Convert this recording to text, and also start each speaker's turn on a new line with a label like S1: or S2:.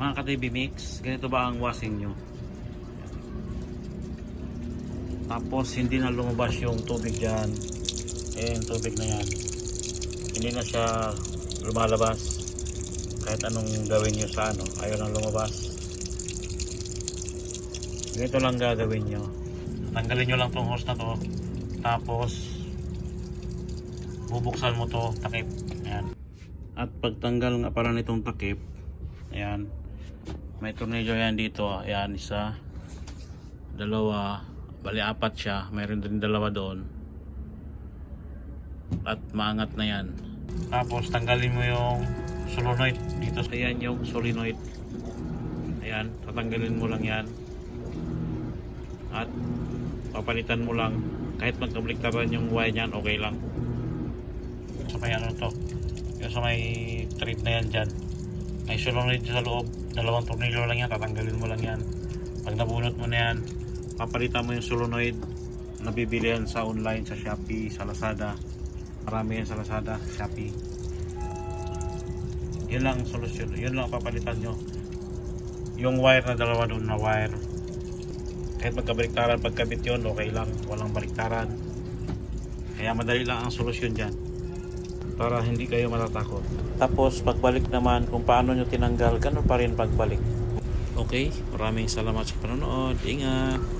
S1: Mga ka-TV Mix, ganito ba ang washing nyo? Tapos hindi na lumabas yung tubig dyan. Yung tubig na yan, hindi na siya lumalabas. Kahit anong gawin nyo sa ayaw nang lumabas. Ganito lang gagawin nyo. Tanggalin nyo lang tong hose na to. Tapos bubuksan mo to takip. Ayan. At pagtanggal nga para nitong takip, ayan, may tornilyo yan dito. Ayan, isa, dalawa, bali apat siya. Mayroon din dalawa doon. At maangat na yan. Tapos tanggalin mo yung solenoid dito. Ayan yung solenoid. Ayan, tatanggalin mo lang yan. At papalitan mo lang. Kahit magkabliktaran yung wire nyan, okay lang. So may to, yung sa may trip na yan dyan, may solenoid sa loob. Dalawang tornilyo lang yan, tatanggalin mo lang yan. Pag nabunot mo na yan, papalitan mo yung solenoid. Nabibili yan sa online, sa Shopee, sa Lazada. Marami yan sa Lazada, Shopee. Yun lang solusyon, yun lang papalitan nyo. Yung wire na dalawa doon na wire, kahit magkabaliktaran pagkabit yun, okay lang, walang baliktaran. Kaya madali lang ang solusyon dyan, para hindi kayo matatakot. Tapos pagbalik naman, kung paano nyo tinanggal, ganun pa rin pagbalik. Okay, maraming salamat sa panonood. Ingat!